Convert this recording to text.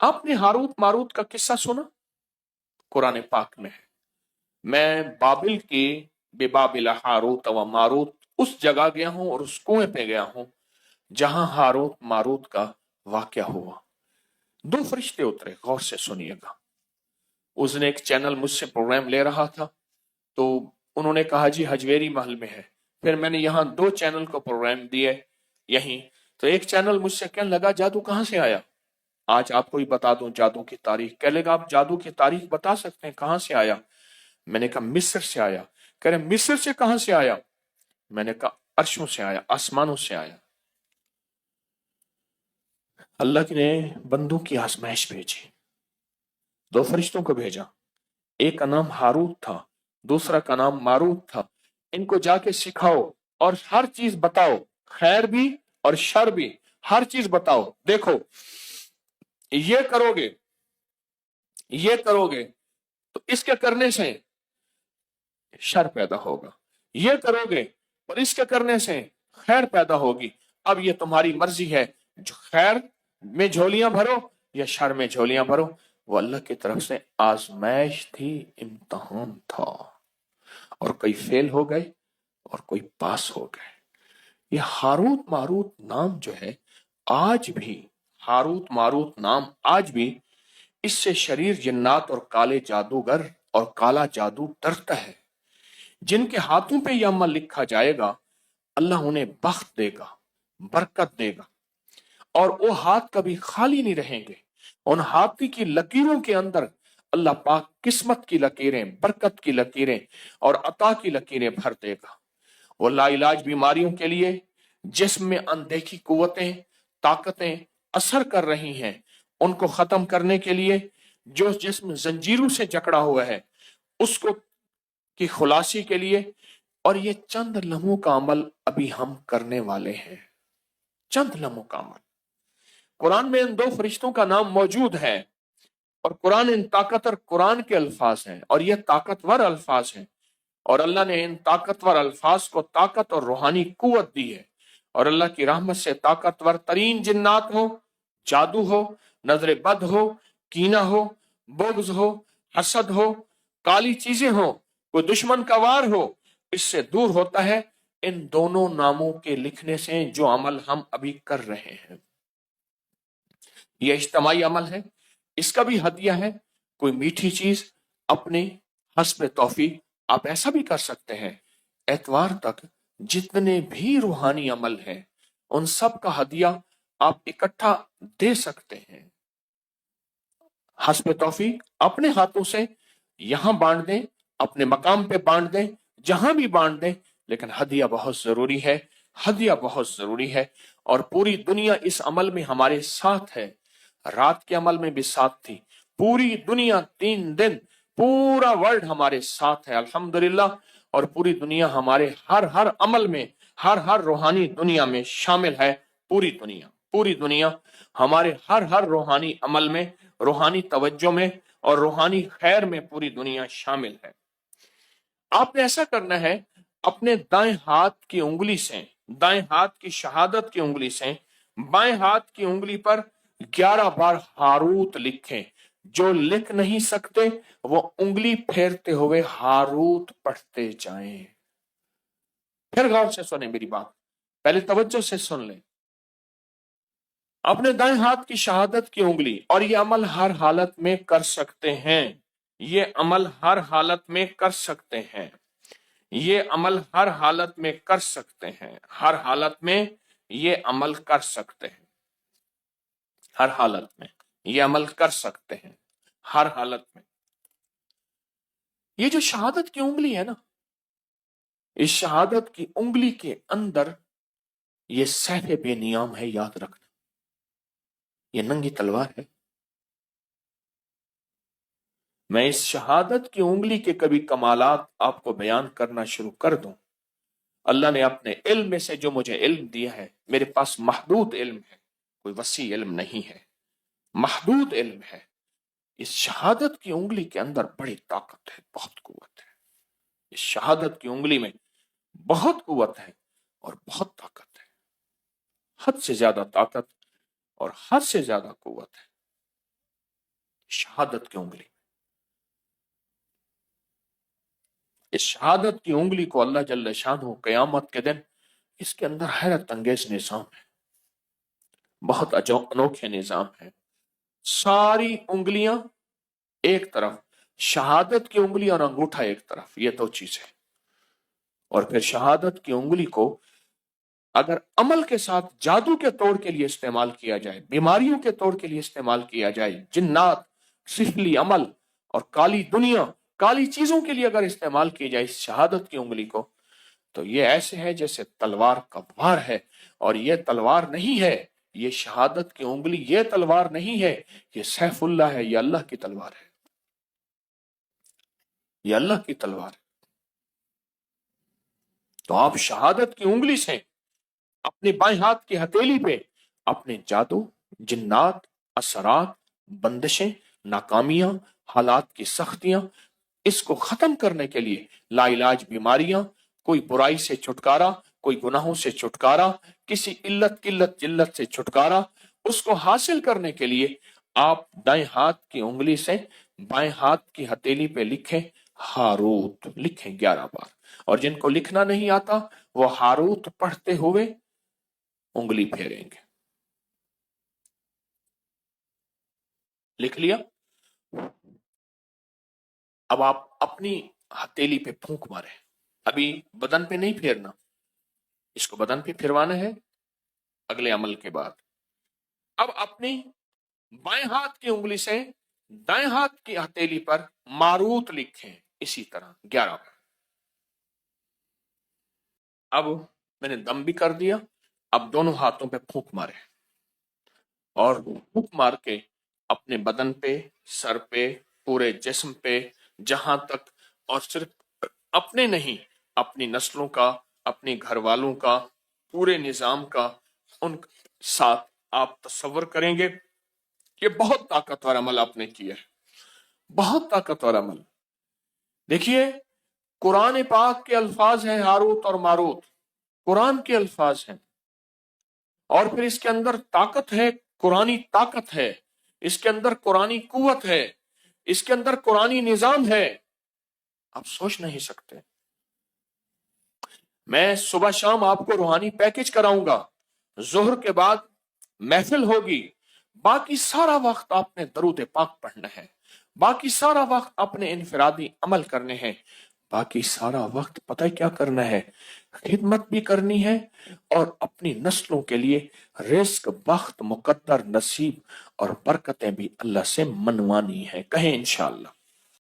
आपने Harut Marut का किस्सा सुना? कुरान पाक में है। मैं बाबिल की बेबाबिल हारूत व मारूत उस जगह गया हूं और उस कुएं पे गया हूं जहां हारूत मारूत का वाकया हुआ। दो फरिश्ते उतरे, गौर से सुनिएगा। उसने एक चैनल मुझसे प्रोग्राम ले रहा था, तो उन्होंने कहा जी हजवेरी महल में है। फिर मैंने यहाँ दो चैनल को प्रोग्राम दिए यहीं, तो एक चैनल मुझसे कहने लगा जादू कहाँ से आया? आज आपको ही बता दूं जादू की तारीख। कह लेगा आप जादू की तारीख बता सकते हैं, कहां से आया? मैंने कहा मिस्र से आया। कह रहे मिस्र से कहां से आया? मैंने कहा अर्शों से आया, आसमानों से आया। अल्लाह ने बंदों की आजमाइश भेजी, दो फरिश्तों को भेजा। एक का नाम हारूत था, दूसरा का नाम मारूत था। इनको जाके सिखाओ और हर चीज बताओ, खैर भी और शर भी, हर चीज बताओ। देखो ये करोगे, ये करोगे तो इसके करने से शर पैदा होगा, ये करोगे और इसके करने से खैर पैदा होगी। अब ये तुम्हारी मर्जी है, जो खैर में झोलियां भरो या शर में झोलियां भरो। वो अल्लाह की तरफ से आजमाइश थी, इम्तहान था, और कोई फेल हो गए और कोई पास हो गए। ये हारूत मारूत नाम जो है आज भी, हारूत मारूत नाम आज भी, इससे शरीर जिन्नात और काले जादूगर और काला जादू डरता है। जिनके हाथों पे यह अमल लिखा जाएगा अल्लाह उन्हें बख्त देगा, बरकत देगा, और वो हाथ कभी खाली नहीं रहेंगे। उन हाथी की लकीरों के अंदर अल्लाह पाक किस्मत की लकीरें, बरकत की लकीरें और अता की लकीरें भर देगा। वो लाइलाज बीमारियों के लिए जिस्म में अनदेखी कुव्वतें, ताकतें असर कर रही हैं, उनको खत्म करने के लिए जो जिस्म जंजीरों से जकड़ा हुआ है उसको की खुलासी के लिए। और ये चंद लम्हों का अमल अभी हम करने वाले हैं, चंद लम्हों का अमल। कुरान में इन दो फरिश्तों का नाम मौजूद है, और कुरान इन ताकतवर कुरान के अल्फाज हैं, और ये ताकतवर अल्फाज हैं। और अल्लाह ने इन ताकतवर अल्फाज को ताकत और रूहानी कुव्वत दी है। और अल्लाह की रहमत से ताकतवर तरीन जिन्नात हो, जादू हो, नजर बद हो, कीना हो, बुग़्ज़ हो, हसद हो, काली चीजें हो, कोई दुश्मन का वार हो, इससे दूर होता है इन दोनों नामों के लिखने से जो अमल हम अभी कर रहे हैं। यह इज्तिमाई अमल है, इसका भी हदिया है। कोई मीठी चीज अपने हस्ब तौफीक आप ऐसा भी कर सकते हैं, एतवार तक जितने भी रूहानी अमल हैं उन सब का हदिया आप इकट्ठा दे सकते हैं। हस्ब तौफीक अपने हाथों से यहां बांट दें, अपने मकाम पे बांट दें, जहां भी बांट दें, लेकिन हदिया बहुत जरूरी है, हदिया बहुत जरूरी है। और पूरी दुनिया इस अमल में हमारे साथ है। रात के अमल में भी साथ थी, पूरी दुनिया 3 दिन, पूरा वर्ल्ड हमारे साथ है अल्हम्दुलिल्लाह। और पूरी दुनिया हमारे हर हर अमल में, हर हर रूहानी दुनिया में शामिल है। पूरी दुनिया, पूरी दुनिया हमारे हर हर रूहानी अमल में, रूहानी तवज्जो में और रूहानी खैर में पूरी दुनिया शामिल है। आपने ऐसा करना है, अपने दाएं हाथ की उंगली से, दाएं हाथ की शहादत की उंगली से बाएं हाथ की उंगली पर 11 बार हारूत लिखें। जो लिख नहीं सकते वो उंगली फेरते हुए हारूत पढ़ते जाएं। फिर गौर से सुने मेरी बात, पहले तवज्जो से सुन लें। अपने दाएं हाथ की शहादत की उंगली, और ये अमल हर हालत में कर सकते हैं, ये अमल हर हालत में कर सकते हैं, ये अमल हर हालत में कर सकते हैं, हर हालत में ये अमल कर सकते हैं, हर हालत में ये अमल कर सकते हैं, हर हालत में। ये जो शहादत की उंगली है ना, इस शहादत की उंगली के अंदर ये सैफ बेनियाम है, याद रखना। ये नंगी तलवार है। मैं इस शहादत की उंगली के कभी कमालात आपको बयान करना शुरू कर दूं, अल्लाह ने अपने इल्म में से जो मुझे इल्म दिया है, मेरे पास महदूद इल्म है, कोई वसी इल्म नहीं है, महदूद इल्म है। इस शहादत की उंगली के अंदर बड़ी ताकत है, बहुत कुव्वत है। इस शहादत की उंगली में बहुत कुव्वत है और बहुत ताकत है, हद से ज्यादा ताकत और हद से ज्यादा कुव्वत है। शहादत की उंगली। इस शहादत की उंगली को अल्लाह जल्ल शानहू क़यामत के दिन इसके अंदर हैरत अंगेज निजाम है, बहुत अनोखे निजाम है। सारी उंगलियां एक तरफ, शहादत की उंगली और अंगूठा एक तरफ, ये दो चीजें। और फिर शहादत की उंगली को अगर अमल के साथ जादू के तौर के लिए इस्तेमाल किया जाए, बीमारियों के तौर के लिए इस्तेमाल किया जाए, जिन्नात, सिफली अमल और काली दुनिया, काली चीजों के लिए अगर इस्तेमाल की जाए इस शहादत की उंगली को, तो ये ऐसे है जैसे तलवार का वार है। और ये तलवार नहीं है, ये शहादत की उंगली, ये तलवार नहीं है, ये सैफुल्लाह है, ये अल्लाह की तलवार है, ये अल्लाह की तलवार है। तो आप शहादत की उंगली से अपने बाएं हाथ की हथेली पे अपने जादू, जिन्नात, असरात, बंदिशें, नाकामियां, हालात की सख्तियां, इसको खत्म करने के लिए लाइलाज बीमारियां, कोई बुराई से छुटकारा, कोई गुनाहों से छुटकारा, किसी इल्लत किल्लत जिल्लत से छुटकारा, उसको हासिल करने के लिए आप दाएं हाथ की उंगली से बाएं हाथ की हथेली पे लिखें हारूत, लिखें 11 बार। और जिनको लिखना नहीं आता वो हारूत पढ़ते हुए उंगली फेरेंगे। लिख लिया? अब आप अपनी हथेली पे फूंक मारे, अभी बदन पे नहीं फेरना, इसको बदन पे फिरवाना है अगले अमल के बाद। अब अपनी बाएं हाथ की उंगली से दाएं हाथ की हथेली पर मारूत लिखें इसी तरह 11 बार। अब मैंने दम भी कर दिया, अब दोनों हाथों पे फूंक मारे और फूंक मार के अपने बदन पे, सर पे, पूरे जिस्म पे, जहां तक, और सिर्फ अपने नहीं, अपनी नस्लों का, अपने घर वालों का, पूरे निजाम का, उन साथ आप तस्वर करेंगे। ये बहुत ताकतवर अमल आपने किया है, बहुत ताकतवर अमल। देखिए, कुरान पाक के अल्फाज हैं हारूत और मारूत, कुरान के अल्फाज हैं, और फिर इसके अंदर ताकत है, कुरानी ताकत है, इसके अंदर कुरानी कुव्वत है, इसके अंदर कुरानी निजाम है, आप सोच नहीं सकते। मैं सुबह शाम आपको रूहानी पैकेज कराऊंगा, जोहर के बाद महफिल होगी, बाकी सारा वक्त आपने दरूद पाक पढ़ना है, बाकी सारा वक्त अपने इनफरादी अमल करने हैं, बाकी सारा वक्त पता है क्या करना है, खिदमत भी करनी है और अपनी नस्लों के लिए रिस्क, बख्त, मुकद्दर, नसीब और बरकतें भी अल्लाह से मनवानी है। कहें इंशाअल्लाह।